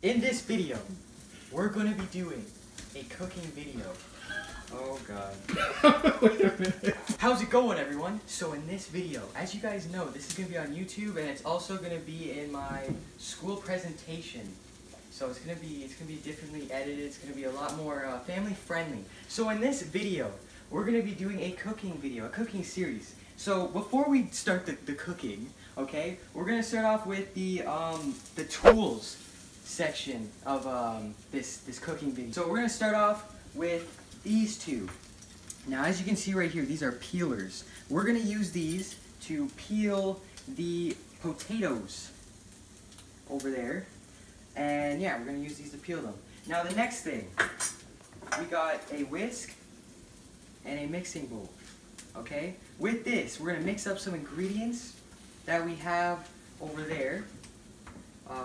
In this video, we're going to be doing a cooking video. Oh god. Wait a minute. How's it going, everyone? So in this video, as you guys know, this is going to be on YouTube and it's also going to be in my school presentation. So it's going to be differently edited. It's going to be a lot more family friendly. So in this video, we're going to be doing a cooking video, a cooking series. So before we start the cooking, okay, we're going to start off with the tools section of this cooking video. So we're going to start off with these two. Now as you can see right here, these are peelers. We're going to use these to peel the potatoes over there. And yeah, we're going to use these to peel them. Now the next thing, we got a whisk and a mixing bowl. Okay? With this, we're going to mix up some ingredients that we have over there.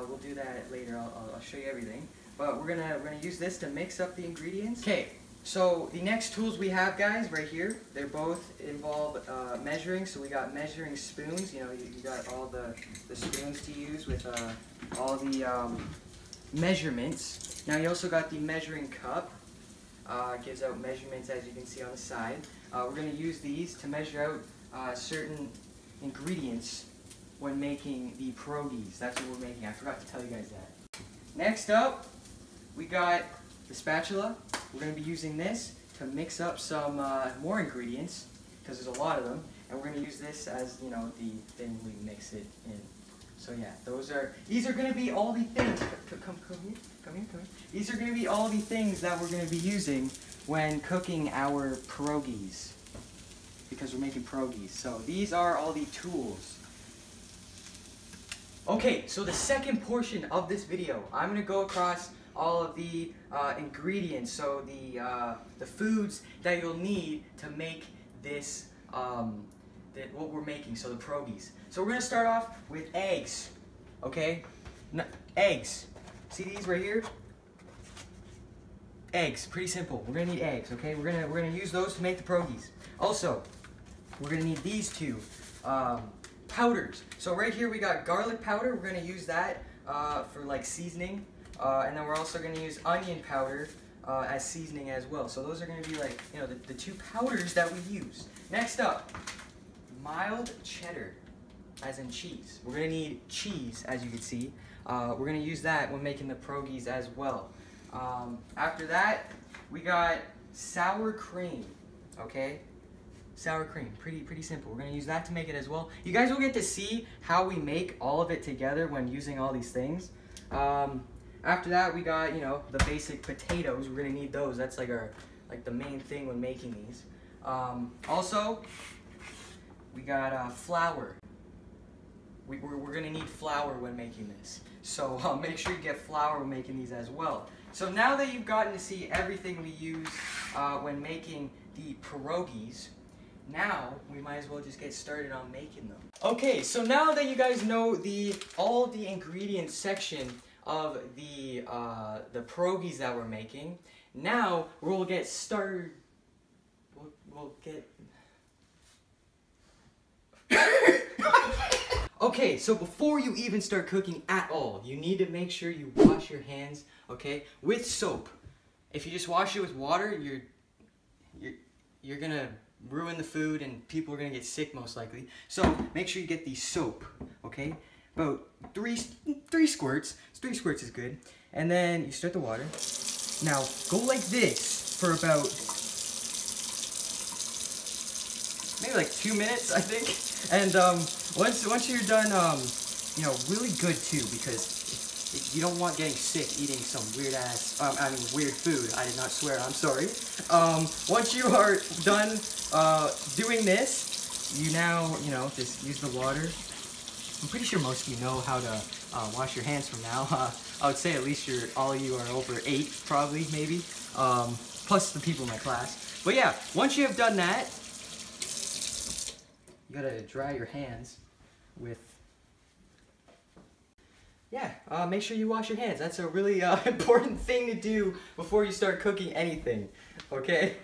We'll do that later. I'll show you everything. But we're gonna use this to mix up the ingredients. Okay. So the next tools we have, guys, right here, they both involve measuring. So we got measuring spoons. You know, you got all the spoons to use with all the measurements. Now you also got the measuring cup. Gives out measurements, as you can see on the side. We're going to use these to measure out certain ingredients when making the pierogies. That's what we're making. I forgot to tell you guys that. Next up, we got the spatula. We're going to be using this to mix up some more ingredients, because there's a lot of them, and we're going to use this as, you know, the thing we mix it in. So yeah, these are going to be all the things. Come here. These are going to be all the things that we're going to be using when cooking our pierogies, because we're making pierogies. So these are all the tools. Okay, so the second portion of this video, I'm going to go across all of the ingredients, so the foods that you'll need to make this, what we're making, so the pierogies. So we're going to start off with eggs, okay? Eggs. See these right here? Eggs, pretty simple. We're going to need eggs, okay? We're gonna use those to make the pierogies. Also, we're going to need these two. Powders. So right here we got garlic powder. We're going to use that for like seasoning. And then we're also going to use onion powder as seasoning as well. So those are going to be like, you know, the two powders that we use. Next up, mild cheddar, as in cheese. We're going to need cheese, as you can see. We're going to use that when making the pierogies as well. After that, we got sour cream, okay? Sour cream, pretty simple. We're going to use that to make it as well. You guys will get to see how we make all of it together when using all these things. After that, we got, you know, the basic potatoes. We're going to need those. That's like the main thing when making these. Also, we got flour. We're going to need flour when making this. So make sure you get flour when making these as well. So now that you've gotten to see everything we use when making the pierogies, now we might as well just get started on making them. Okay, so now that you guys know all the ingredients section of the pierogies that we're making, now we'll get started. We'll get. Okay, so before you even start cooking at all, you need to make sure you wash your hands, okay, with soap. If you just wash it with water, you're gonna ruin the food and people are gonna get sick most likely. So make sure you get the soap, okay? About three squirts. 3 squirts is good. And then you start the water. Now go like this for about maybe like 2 minutes, I think. And once you're done, you know, really good too, because you don't want getting sick eating some weird food. I did not swear. I'm sorry. Once you are done doing this, you now, you know, just use the water. I'm pretty sure most of you know how to wash your hands from now. I would say at least all of you are over 8, probably, maybe. Plus the people in my class. But yeah, once you have done that, you gotta dry your hands with. Yeah, make sure you wash your hands. That's a really important thing to do before you start cooking anything. Okay?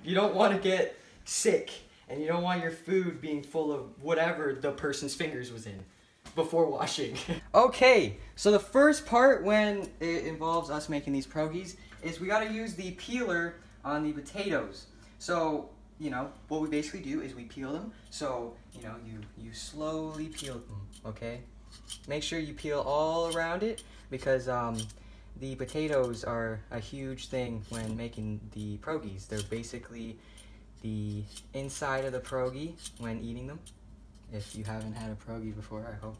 You don't want to get sick, and you don't want your food being full of whatever the person's fingers was in before washing. Okay, so the first part when it involves us making these pierogies is we gotta use the peeler on the potatoes. So, you know, what we basically do is we peel them. So, you know, you slowly peel them, okay? Make sure you peel all around it because the potatoes are a huge thing when making the pierogies. They're basically the inside of the pierogi when eating them. If you haven't had a pierogi before, I hope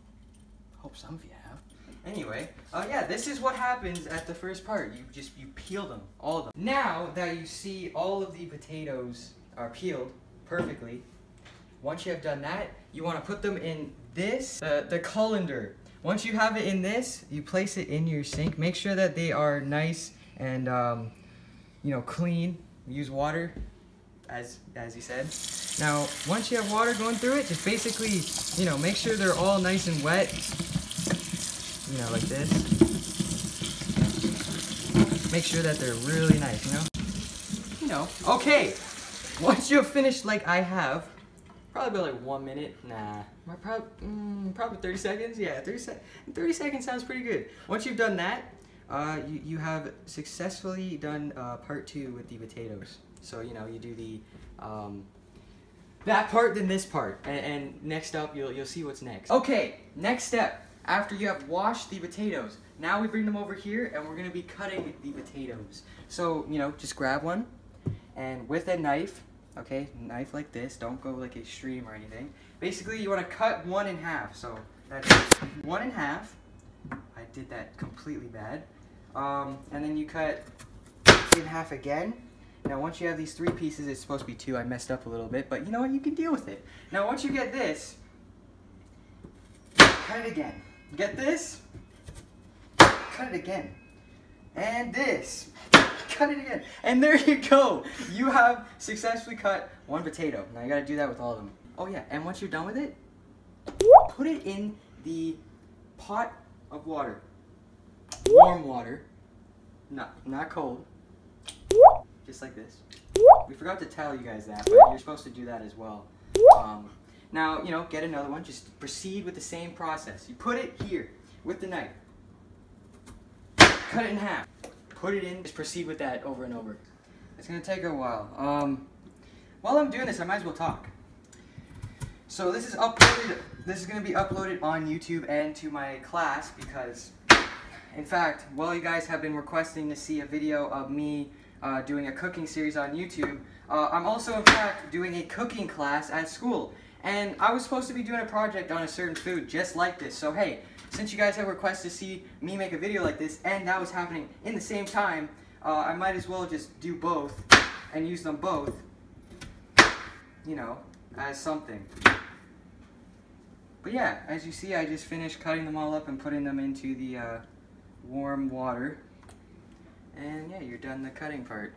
some of you have. Anyway, yeah, this is what happens at the first part. You peel them, all of them. Now that you see all of the potatoes are peeled perfectly, once you have done that, you want to put them in this, the colander. Once you have it in this, you place it in your sink. Make sure that they are nice and you know, clean. Use water, as you said. Now, once you have water going through it, just basically, you know, make sure they're all nice and wet. You know, like this. Make sure that they're really nice, you know? You know. Okay, once you've finished like I have, probably about like 1 minute, nah, probably 30 seconds, yeah, 30 seconds sounds pretty good. Once you've done that, you have successfully done part 2 with the potatoes. So, you know, you do the, that part, then this part, and next up, you'll see what's next. Okay, next step. After you have washed the potatoes, now we bring them over here and we're gonna be cutting the potatoes. So, you know, just grab one and with a knife, okay, knife like this, don't go like extreme or anything. Basically, you wanna cut one in half. So that's one in half. I did that completely bad. And then you cut in half again. Now once you have these 3 pieces, it's supposed to be 2, I messed up a little bit, but you know what, you can deal with it. Now once you get this, cut it again. Get this, cut it again, and this, cut it again, and there you go. You have successfully cut 1 potato. Now you gotta do that with all of them. Oh yeah, and once you're done with it, put it in the pot of water, warm water, not cold, just like this. We forgot to tell you guys that, but you're supposed to do that as well. Now, you know, get another one. Just proceed with the same process. You put it here with the knife. Cut it in half. Put it in. Just proceed with that over and over. It's going to take a while. While I'm doing this, I might as well talk. So this is uploaded. This is going to be uploaded on YouTube and to my class because, in fact, while you guys have been requesting to see a video of me doing a cooking series on YouTube, I'm also, in fact, doing a cooking class at school. And I was supposed to be doing a project on a certain food just like this. So hey, since you guys have requested to see me make a video like this and that was happening in the same time, I might as well just do both and use them both, you know, as something. But yeah, as you see, I just finished cutting them all up and putting them into the warm water. And yeah, you're done the cutting part.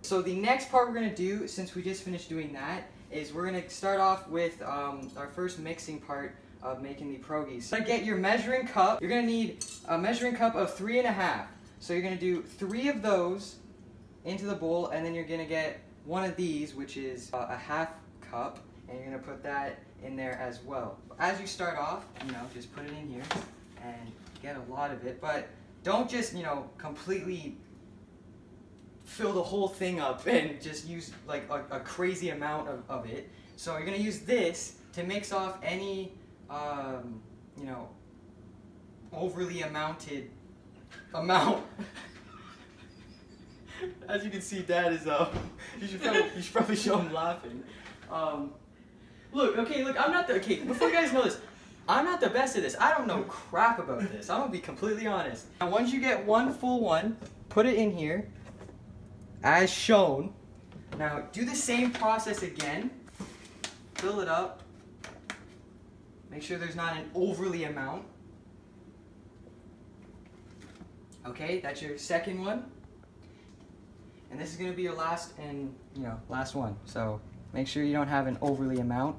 So the next part we're going to do, since we just finished doing that, is we're going to start off with our first mixing part of making the pierogies. So to get your measuring cup, you're going to need a measuring cup of 3.5. So you're going to do 3 of those into the bowl, and then you're going to get one of these, which is a 1/2 cup, and you're going to put that in there as well. As you start off, you know, just put it in here and get a lot of it, but don't just, you know, completely fill the whole thing up and just use like a crazy amount of it. So you're gonna use this to mix off any, you know, overly amounted amount. As you can see, Dad is you should probably show him laughing. Look, I'm not the before you guys know this, I'm not the best at this. I don't know crap about this. I'm gonna be completely honest. Now, once you get one full one, put it in here, as shown. Now, do the same process again. Fill it up. Make sure there's not an overly amount. Okay, that's your second one. And this is gonna be your last and, you know, last one. So make sure you don't have an overly amount.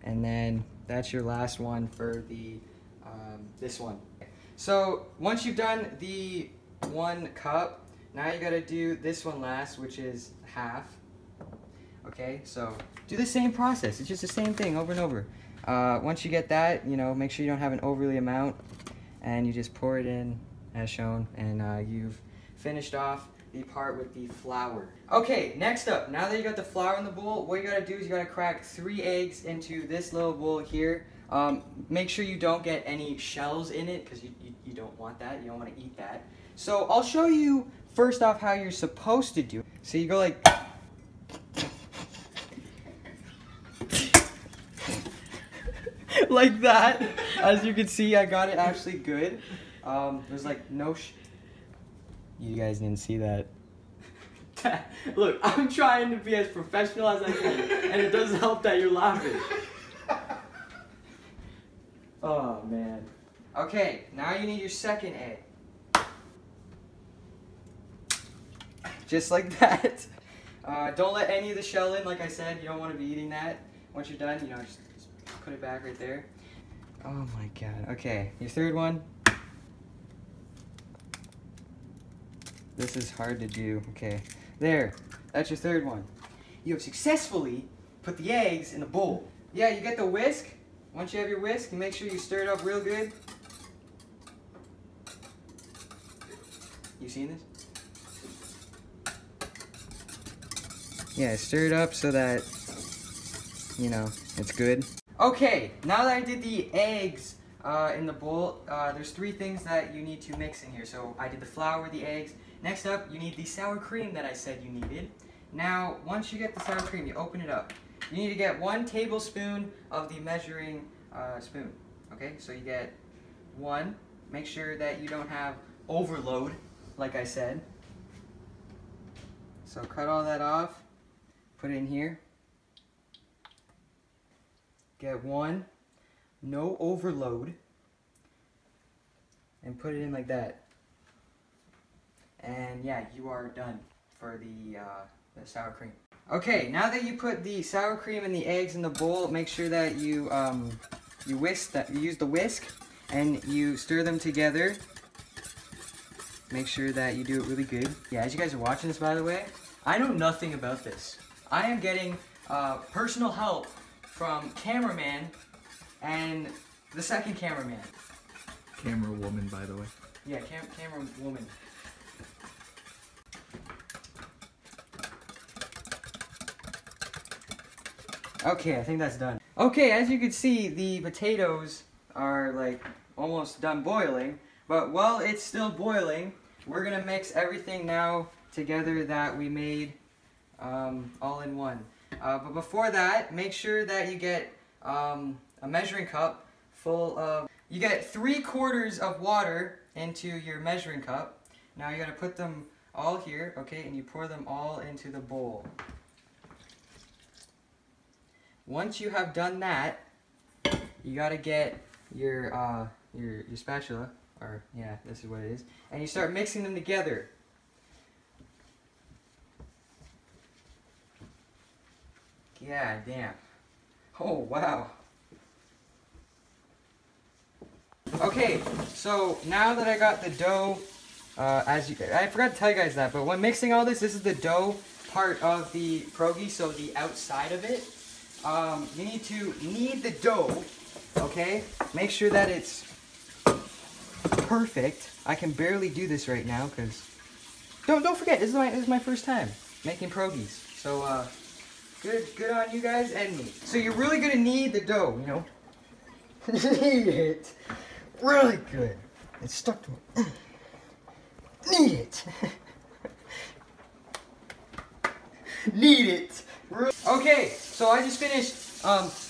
And then that's your last one for the this one. So once you've done the 1 cup, now you gotta do this one last, which is 1/2. Okay, so do the same process. It's just the same thing over and over. Once you get that, you know, make sure you don't have an overly amount, and you just pour it in as shown, and you've finished off the part with the flour. Okay, next up, now that you got the flour in the bowl, what you gotta do is you gotta crack 3 eggs into this little bowl here. Make sure you don't get any shells in it, because you don't want that, you don't want to eat that. So I'll show you first off how you're supposed to do it. So you go like like that. As you can see, I got it actually good. There's like no you guys didn't see that. Look, I'm trying to be as professional as I can, and it doesn't help that you're laughing. Oh man. Okay, now you need your second egg. Just like that. Don't let any of the shell in, like I said, you don't want to be eating that. Once you're done, you know, just put it back right there. Oh my god. Okay, your third one. This is hard to do. Okay, there. That's your third one. You have successfully put the eggs in the bowl. Yeah, you get the whisk. Once you have your whisk, you make sure you stir it up real good. You seen this? Yeah, stir it up so that, you know, it's good. Okay, now that I did the eggs in the bowl, there's 3 things that you need to mix in here. So I did the flour, the eggs. Next up, you need the sour cream that I said you needed. Now, once you get the sour cream, you open it up. You need to get 1 tablespoon of the measuring spoon. Okay, so you get 1. Make sure that you don't have overload, like I said. So cut all that off, put it in here. Get 1, no overload, and put it in like that. And yeah, you are done for the sour cream. Okay, now that you put the sour cream and the eggs in the bowl, make sure that you you use the whisk and you stir them together. Make sure that you do it really good. Yeah, as you guys are watching this, by the way, I know nothing about this. I am getting personal help from cameraman and the second cameraman. Camera woman, by the way. Yeah, camera woman. Okay, I think that's done. Okay, as you can see, the potatoes are like almost done boiling, but while it's still boiling, we're gonna mix everything now together that we made all in one. But before that, make sure that you get a measuring cup full of, you get 3/4 of water into your measuring cup. Now you gotta put them all here, okay, and you pour them all into the bowl. Once you have done that, you gotta get your spatula, or yeah, this is what it is, and you start mixing them together. Yeah, damn. Oh wow. Okay, so now that I got the dough, I forgot to tell you guys that, but when mixing all this is the dough part of the pierogi, so the outside of it. You need to knead the dough, okay? Make sure that it's perfect. I can barely do this right now because don't forget, this is my first time making pierogies. So good on you guys and me. So you're really gonna knead the dough, you know. Knead it really good. It's stuck to it. Knead it. Knead it. Okay, so I just finished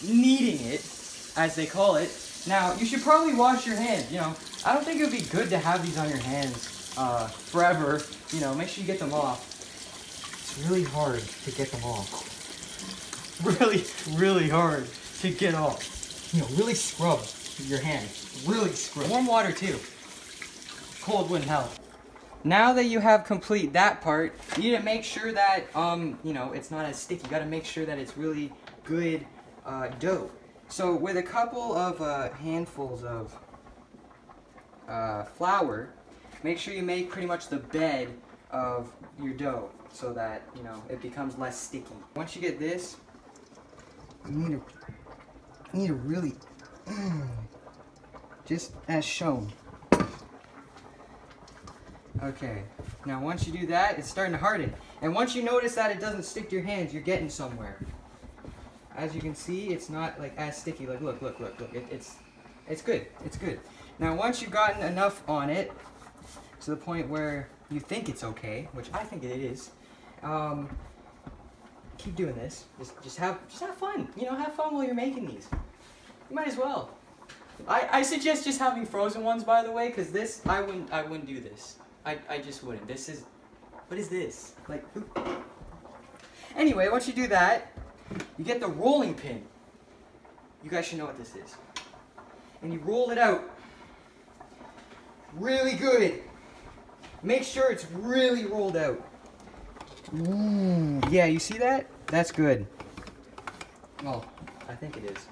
kneading it, as they call it. Now, you should probably wash your hands, you know. I don't think it would be good to have these on your hands forever. You know, make sure you get them off. It's really hard to get them off. Really hard to get off. You know, really scrub your hands. Really scrub. Warm water too. Cold wouldn't help. Now that you have complete that part, you need to make sure that, you know, it's not as sticky. You gotta make sure that it's really good dough. So with a couple of handfuls of flour, make sure you make pretty much the bed of your dough so that, you know, it becomes less sticky. Once you get this, you need to You need to really, just as shown. Okay, now once you do that, it's starting to harden. And once you notice that it doesn't stick to your hands, you're getting somewhere. As you can see, it's not like as sticky. Like look. It's good. It's good. Now once you've gotten enough on it, to the point where you think it's okay, which I think it is, keep doing this. Just have fun. You know, have fun while you're making these. You might as well. I suggest just having frozen ones, by the way, because this I wouldn't do this. I just wouldn't. This is, what is this? Like, anyway, once you do that, you get the rolling pin. You guys should know what this is. And you roll it out really good. Make sure it's really rolled out. Yeah, you see that? That's good. Well, I think it is.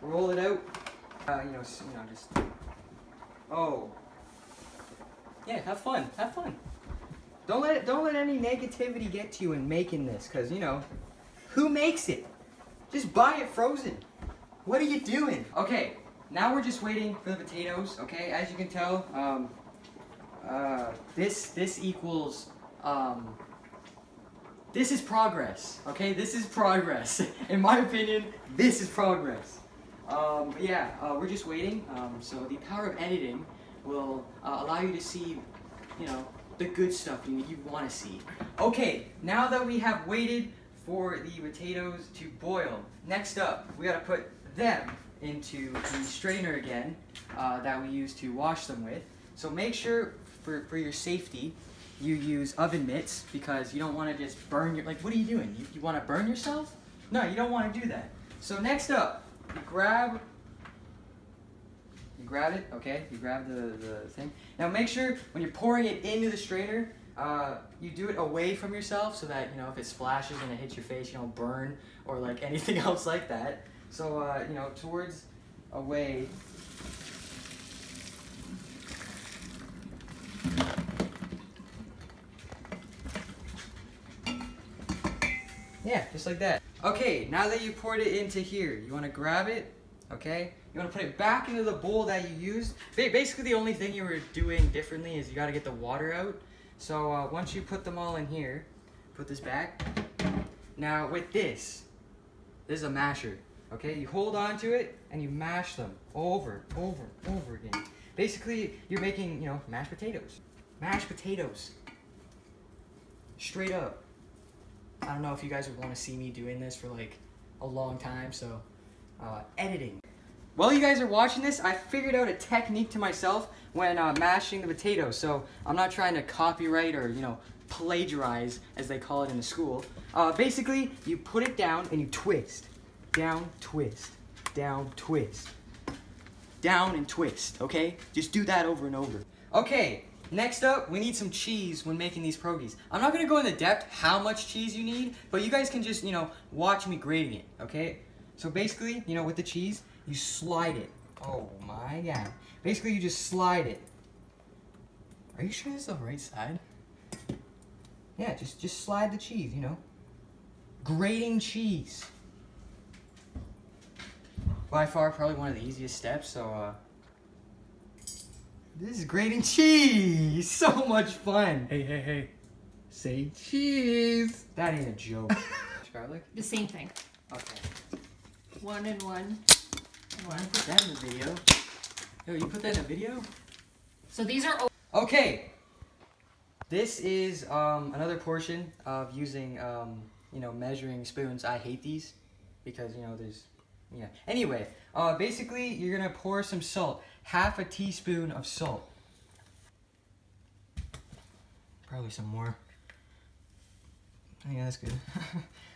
Roll it out. Just. Oh. Yeah, have fun. Have fun. Don't let any negativity get to you in making this, because who makes it? Just buy it frozen. What are you doing? Okay, now we're just waiting for the potatoes. Okay, as you can tell, this equals this is progress. Okay, this is progress. In my opinion, this is progress. We're just waiting. So the power of editing will allow you to see, the good stuff you want to see. Okay, now that we have waited for the potatoes to boil, next up, we gotta put them into the strainer again that we used to wash them with. So make sure, for your safety, you use oven mitts, because you don't want to just burn your, what are you doing? You want to burn yourself? No, you don't want to do that. So next up, you grab it, okay? You grab the thing. Now make sure when you're pouring it into the strainer, you do it away from yourself, so that, if it splashes and it hits your face, you don't burn or like anything else like that. So, towards away. Yeah, just like that. Okay, now that you poured it into here, you want to grab it, okay? You want to put it back into the bowl that you used. Basically, the only thing you were doing differently is you got to get the water out. So once you put them all in here, put this back. Now with this is a masher, okay? You hold on to it and you mash them over again. Basically, you're making, mashed potatoes. Mashed potatoes. Straight up. I don't know if you guys would want to see me doing this for like a long time, so editing. While you guys are watching this, I figured out a technique to myself when mashing the potatoes. So I'm not trying to copyright or, plagiarize, as they call it in the school. Basically, you put it down and you twist. Down, twist. Down, twist. Down and twist, okay? Just do that over and over. Okay, next up, we need some cheese when making these pierogies. I'm not gonna go into depth how much cheese you need, but you guys can just, watch me grating it, okay? So basically, with the cheese, you slide it. Oh my God. Basically, you just slide it. Are you sure this is the right side? Yeah, just slide the cheese, Grating cheese. By far, probably one of the easiest steps, so, this is grating cheese! So much fun! Hey. Say cheese! That ain't a joke. Garlic? The same thing. Okay. 1 and 1. Why did you put that in the video? Yo, you put that in a video? So these are... Okay! This is another portion of using, measuring spoons. I hate these because, there's... Yeah. Anyway, basically, you're going to pour some salt. Half a teaspoon of salt. Probably some more. Yeah, that's good.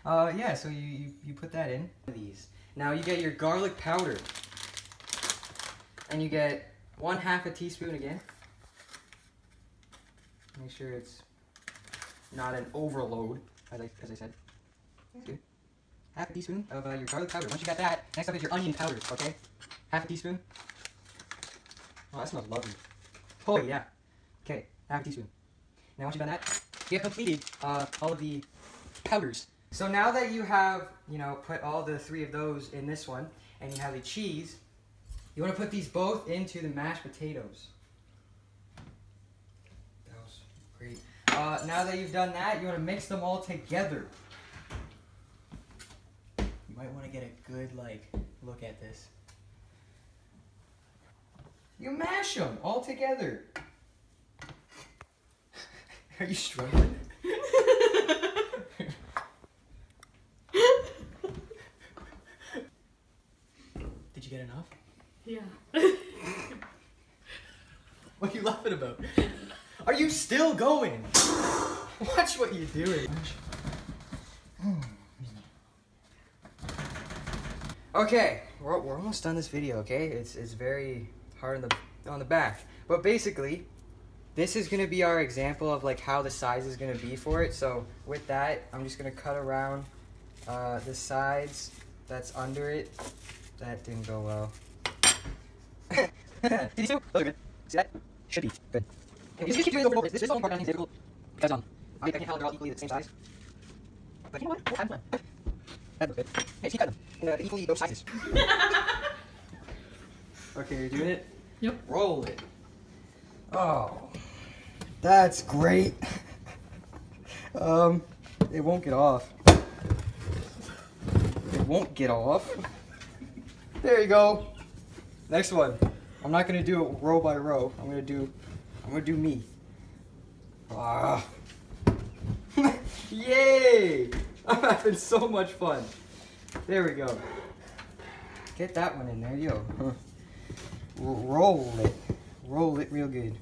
Yeah, so you put that in. These. Now you get your garlic powder. And you get 1/2 a teaspoon again. Make sure it's not an overload, as I said. That's good. 1/2 a teaspoon of your garlic powder. Once you got that, next up is your onion powder, okay? 1/2 a teaspoon. Oh, that smells lovely. Oh, yeah. Okay, 1/2 a teaspoon. Now, once you've done that, you have completed all of the powders So now that you have, you know, put all the 3 of those in this one, and you have the cheese, you want to put these both into the mashed potatoes. That was great. Now that you've done that, you want to mix them all together. You might want to get a good, like, look at this. You mash them all together. Are you struggling? Did you get enough? Yeah. What are you laughing about? Are you still going? Watch what you're doing. Okay, we're almost done this video, okay? It's very hard on the back. But basically, this is gonna be our example of like how the size is gonna be for it. So with that, I'm just gonna cut around the sides that's under it. That didn't go well. Did you see? Those are good. See that? Should be good. Okay, just keep doing it over and over. This is all part of difficult because I can't tell they're all equally the same size. But you know what? We'll have fun. That looks good. Hey, just keep cutting them in equally those sizes. Okay, you're doing it? Yep. Roll it. Oh, that's great. It won't get off. It won't get off. There you go. Next one. I'm not gonna do it row by row. I'm gonna do me. Ah. Yay! I'm having so much fun. There we go. Get that one in there, yo. Roll it. Roll it real good.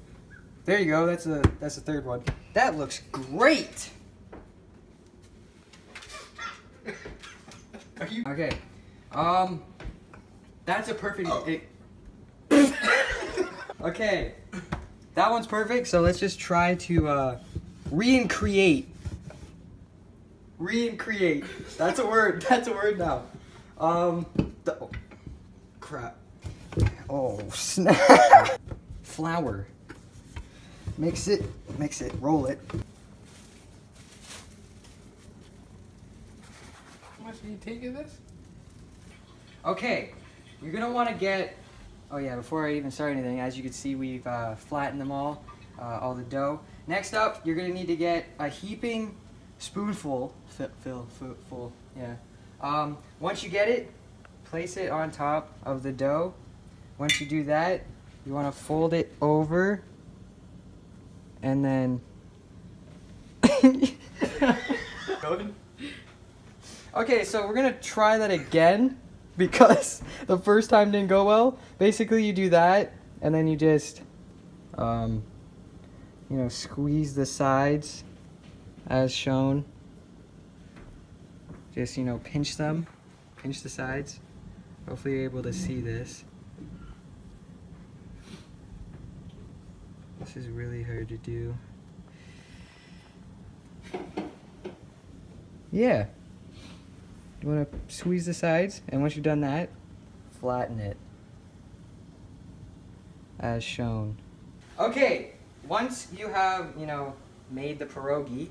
There you go. That's the 3rd one. That looks great. Are you okay? That's a perfect. Okay, that one's perfect. So let's just try to recreate. Recreate. That's a word. That's a word now. Oh, crap. Oh snap. Flour. Mix it. Roll it. How much do you take of this? Okay, you're gonna want to get. Oh yeah, before I even start anything, as you can see, we've flattened them all the dough. Next up, you're gonna need to get a heaping spoonful. Full. Yeah. Once you get it, place it on top of the dough. Once you do that, you want to fold it over, and then. Okay, so we're gonna try that again because the first time didn't go well. Basically, you do that, and then you just, you know, squeeze the sides as shown. Just, you know, pinch them, pinch the sides. Hopefully you're able to see this. This is really hard to do. Yeah. You want to squeeze the sides, and once you've done that, flatten it. As shown. Okay, once you have, you know, made the pierogi,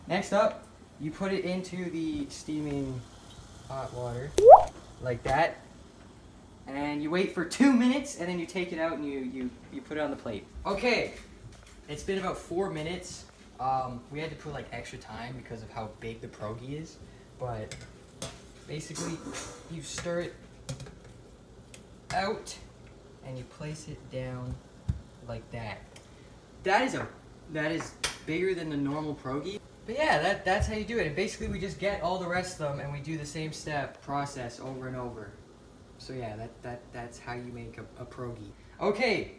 next up, you put it into the steaming hot water, like that, and you wait for 2 minutes, and then you take it out and you put it on the plate. Okay, it's been about 4 minutes. We had to put like extra time because of how big the pierogi is, but basically you stir it out and you place it down like that. That is bigger than the normal pierogi. But yeah, that's how you do it. And basically we just get all the rest of them and we do the same process over and over. So yeah, that's how you make a pierogi. Okay,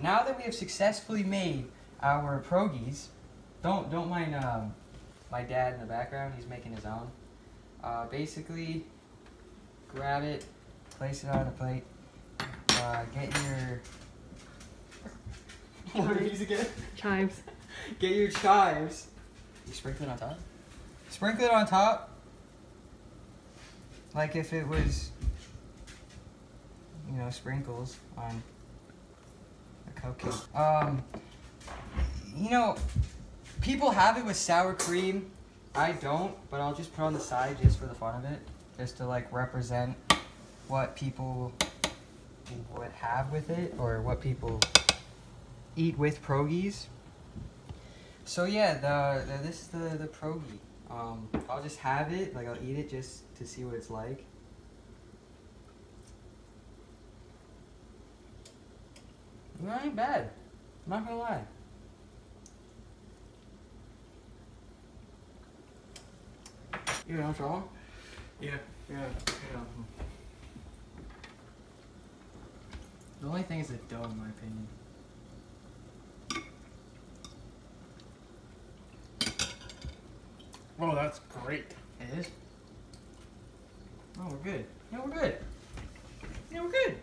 now that we have successfully made our pierogis, don't mind my dad in the background. He's making his own. Basically, grab it, place it on the plate. Get your what are these again? Chives. Get your chives. You sprinkle it on top? Sprinkle it on top. Like if it was, you know, sprinkles on a cupcake. You know, people have it with sour cream, I don't, but I'll just put on the side just for the fun of it, just to like represent what people would have with it, or what people eat with pierogies. So yeah, this is the pierogi. I'll just have it, like I'll eat it just to see what it's like. It ain't bad. I'm not gonna lie. You know what's wrong? Yeah. Yeah. The only thing is the dough, in my opinion. Oh, that's great. It is? Oh, we're good. Yeah, we're good. Yeah, we're good.